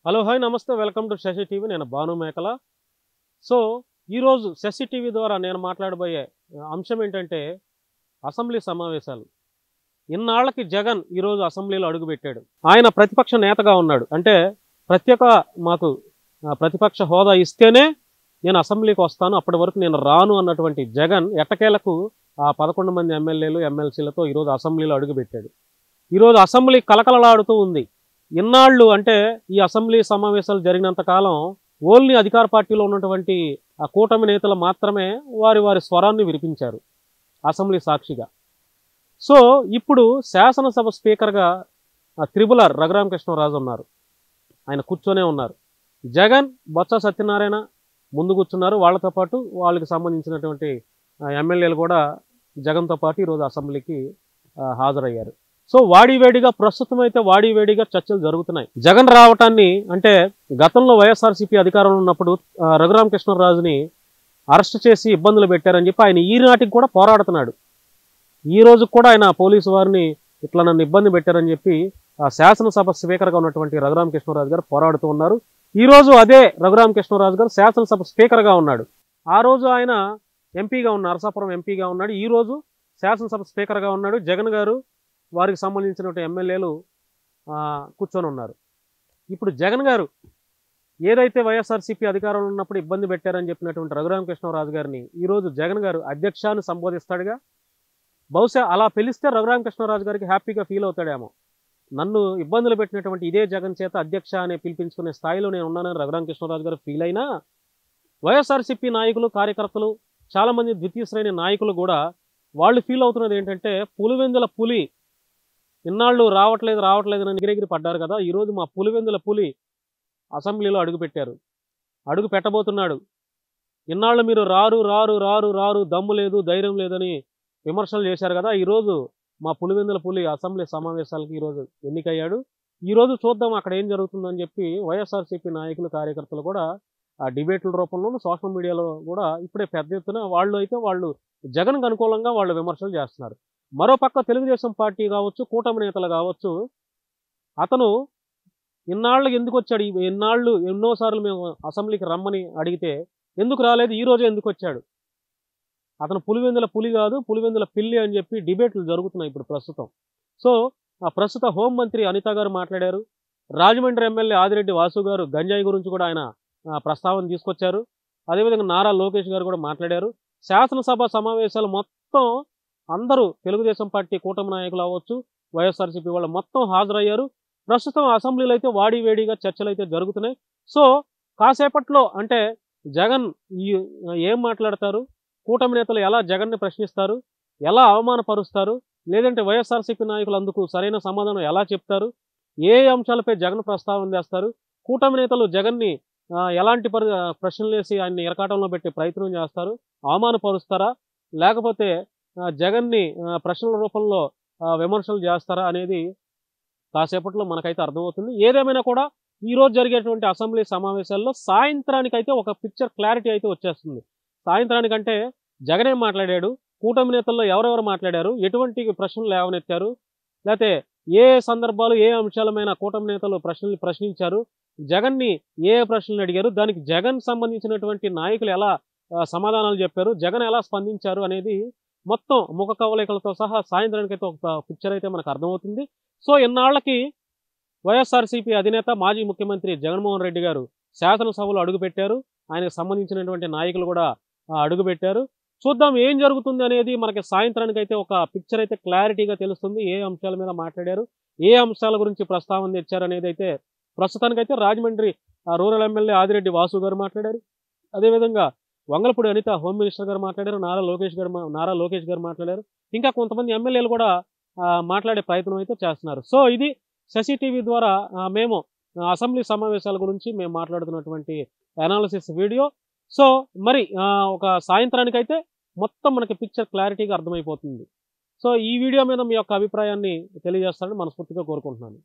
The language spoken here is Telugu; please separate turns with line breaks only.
హలో హాయ్ నమస్తే వెల్కమ్ టు శశి టీవీ. నేను భాను మేకల. సో ఈరోజు శశి టీవీ ద్వారా నేను మాట్లాడబోయే అంశం ఏంటంటే అసెంబ్లీ సమావేశాలు. ఇన్నాళ్లకి జగన్ ఈరోజు అసెంబ్లీలో అడుగుపెట్టాడు. ఆయన ప్రతిపక్ష నేతగా ఉన్నాడు. అంటే మాకు ప్రతిపక్ష హోదా ఇస్తేనే నేను అసెంబ్లీకి వస్తాను, అప్పటి వరకు నేను రాను అన్నటువంటి జగన్ ఎట్టకేలకు ఆ 11 మంది ఎమ్మెల్యేలు ఎమ్మెల్సీలతో ఈరోజు అసెంబ్లీలో అడుగుపెట్టాడు. ఈరోజు అసెంబ్లీ కలకలలాడుతూ ఉంది. ఇన్నాళ్ళు అంటే ఈ అసెంబ్లీ సమావేశాలు జరిగినంత కాలం ఓన్లీ అధికార పార్టీలో ఉన్నటువంటి ఆ కూటమి నేతలు మాత్రమే వారి వారి స్వరాన్ని వినిపించారు అసెంబ్లీ సాక్షిగా. సో ఇప్పుడు శాసనసభ స్పీకర్గా త్రిపులర్ రఘురామకృష్ణరాజు ఉన్నారు. ఆయన కూర్చొనే ఉన్నారు. జగన్, బొత్స సత్యనారాయణ ముందు కూర్చున్నారు. వాళ్ళతో పాటు వాళ్ళకి సంబంధించినటువంటి ఎమ్మెల్యేలు కూడా జగన్తో పాటు ఈరోజు అసెంబ్లీకి హాజరయ్యారు. సో ప్రస్తుతం అయితే వాడివేడిగా చర్చలు జరుగుతున్నాయి. జగన్ రావటాన్ని అంటే గతంలో వైఎస్ఆర్సీపీ అధికారంలో ఉన్నప్పుడు రఘురామకృష్ణరాజుని అరెస్ట్ చేసి ఇబ్బందులు పెట్టారని చెప్పి ఆయన ఈనాటికి కూడా పోరాడుతున్నాడు. ఈ రోజు కూడా ఆయన పోలీసు వారిని ఇట్లా నన్ను ఇబ్బంది పెట్టారని చెప్పి శాసనసభ స్పీకర్గా ఉన్నటువంటి రఘురామకృష్ణరాజు గారు పోరాడుతూ ఉన్నారు. ఈ రోజు అదే రఘురామకృష్ణరాజు గారు శాసనసభ స్పీకర్గా ఉన్నాడు. ఆ రోజు ఆయన ఎంపీగా ఉన్న నరసాపురం ఎంపీగా ఉన్నాడు. ఈ రోజు శాసనసభ స్పీకర్గా ఉన్నాడు. జగన్ గారు వారికి సంబంధించినటువంటి ఎమ్మెల్యేలు కూర్చొని ఉన్నారు. ఇప్పుడు జగన్ గారు ఏదైతే వైఎస్ఆర్సీపీ అధికారంలో ఉన్నప్పుడు ఇబ్బంది పెట్టారని చెప్పినటువంటి రఘురామకృష్ణరాజు గారిని ఈరోజు జగన్ గారు అధ్యక్షాన్ని సంబోధిస్తాడుగా. బహుశా అలా పిలిస్తే రఘురామకృష్ణరాజు గారికి హ్యాపీగా ఫీల్ అవుతాడేమో. నన్ను ఇబ్బందులు పెట్టినటువంటి ఇదే జగన్ చేత అధ్యక్ష అనే పిలిపించుకునే స్థాయిలో నేను ఉన్నానని రఘురామకృష్ణరాజు గారు ఫీల్ అయినా, వైఎస్ఆర్సీపీ నాయకులు, కార్యకర్తలు, చాలామంది ద్వితీయ శ్రేణి నాయకులు కూడా వాళ్ళు ఫీల్ అవుతున్నది ఏంటంటే పులివెందుల పులి ఇన్నాళ్ళు రావట్లేదు అని ఎగిరెగిరి పడ్డారు కదా. ఈరోజు మా పులివెందుల పులి అసెంబ్లీలో అడుగు పెట్టబోతున్నాడు. ఇన్నాళ్ళు మీరు రారు దమ్ము లేదు, ధైర్యం లేదని విమర్శలు చేశారు కదా. ఈరోజు మా పులివెందుల పులి అసెంబ్లీ సమావేశాలకి ఈరోజు ఎన్నికయ్యాడు. ఈరోజు చూద్దాం అక్కడ ఏం జరుగుతుందని చెప్పి వైఎస్ఆర్సీపీ నాయకులు, కార్యకర్తలు కూడా ఆ డిబేట్ల రూపంలోనూ సోషల్ మీడియాలో కూడా ఇప్పుడే పెద్ద ఎత్తున వాళ్ళు జగన్కు అనుకూలంగా వాళ్ళు విమర్శలు చేస్తున్నారు. మరోపక్క తెలుగుదేశం పార్టీ కావచ్చు, కూటమి నేతలు కావచ్చు, అతను ఇన్నాళ్ళకి ఎందుకు వచ్చాడు, ఎన్నోసార్లు మేము అసెంబ్లీకి రమ్మని అడిగితే ఎందుకు రాలేదు, ఈ రోజే ఎందుకు వచ్చాడు, అతను పులివెందుల పులి కాదు పులివెందుల పిల్లి అని చెప్పి డిబేట్లు జరుగుతున్నాయి ఇప్పుడు ప్రస్తుతం. సో ఆ ప్రస్తుత హోంమంత్రి అనిత గారు మాట్లాడారు. రాజమండ్రి ఎమ్మెల్యే ఆదిరెడ్డి వాసు గారు గంజాయి గురించి కూడా ఆయన ప్రస్తావన తీసుకొచ్చారు. అదేవిధంగా నారా లోకేష్ గారు కూడా మాట్లాడారు. శాసనసభ సమావేశాలు మొత్తం అందరూ తెలుగుదేశం పార్టీ కూటమి నాయకులు అవ్వచ్చు, వైఎస్ఆర్సీపీ వాళ్ళు మొత్తం హాజరయ్యారు. ప్రస్తుతం అసెంబ్లీలో అయితే వాడివేడిగా చర్చలు అయితే జరుగుతున్నాయి. సో కాసేపట్లో అంటే జగన్ ఏం మాట్లాడతారు, కూటమి నేతలు ఎలా జగన్ని ప్రశ్నిస్తారు, ఎలా అవమానపరుస్తారు, లేదంటే వైఎస్ఆర్సీపీ నాయకులు అందుకు సరైన సమాధానం ఎలా చెప్తారు, ఏ అంశాలపై జగన్ ప్రస్తావన చేస్తారు, కూటమి నేతలు జగన్ని ఎలాంటి ప్రశ్నలు వేసి ఆయన్ని ఇరకాటంలో పెట్టే ప్రయత్నం చేస్తారు, అవమానపరుస్తారా, లేకపోతే జగన్ని ప్రశ్నల రూపంలో విమర్శలు చేస్తారా అనేది కాసేపట్లో మనకైతే అర్థమవుతుంది. ఏదేమైనా కూడా ఈరోజు జరిగేటువంటి అసెంబ్లీ సమావేశాల్లో సాయంత్రానికైతే ఒక పిక్చర్ క్లారిటీ అయితే వచ్చేస్తుంది. సాయంత్రానికంటే జగన్ ఏం మాట్లాడాడు, కూటమి నేతల్లో ఎవరెవరు మాట్లాడారు, ఎటువంటి ప్రశ్నలు లేవనెత్తారు, లేకపోతే ఏ సందర్భాలు ఏ అంశాలమైన కూటమి నేతలు ప్రశ్నించారు, జగన్ని ఏ ప్రశ్నలు అడిగారు, దానికి జగన్ సంబంధించినటువంటి నాయకులు ఎలా సమాధానాలు చెప్పారు, జగన్ ఎలా స్పందించారు అనేది మొత్తం ముఖ కవలికలతో సహా సాయంత్రానికైతే ఒక పిక్చర్ అయితే మనకు అర్థమవుతుంది. సో ఇన్నాళ్లకి వైఎస్ఆర్సీపీ అధినేత మాజీ ముఖ్యమంత్రి జగన్మోహన్ రెడ్డి గారు శాసనసభలో అడుగుపెట్టారు. ఆయనకు సంబంధించినటువంటి నాయకులు కూడా అడుగుపెట్టారు. చూద్దాం ఏం జరుగుతుంది అనేది మనకి సాయంత్రానికైతే ఒక పిక్చర్ అయితే క్లారిటీగా తెలుస్తుంది. ఏ అంశాల మీద మాట్లాడారు, ఏ అంశాల గురించి ప్రస్తావన తెచ్చారు అనేది అయితే ప్రస్తుతానికైతే రాజమండ్రి రూరల్ ఎమ్మెల్యే ఆదిరెడ్డి వాసు గారు మాట్లాడారు. అదేవిధంగా వంగలపూడి అనిత హోమ్ మినిస్టర్ గారు మాట్లాడారు. నారా లోకేష్ గారు మాట్లాడారు. ఇంకా కొంతమంది ఎమ్మెల్యేలు కూడా మాట్లాడే ప్రయత్నం అయితే చేస్తున్నారు. సో ఇది శశి టీవీ ద్వారా మేము అసెంబ్లీ సమావేశాల గురించి మేము మాట్లాడుతున్నటువంటి అనాలిసిస్ వీడియో. సో మరి ఒక సాయంత్రానికైతే మొత్తం మనకి పిక్చర్ క్లారిటీగా అర్థమైపోతుంది. సో ఈ వీడియో మీద మీ యొక్క అభిప్రాయాన్ని తెలియజేస్తారని మనస్ఫూర్తిగా కోరుకుంటున్నాను.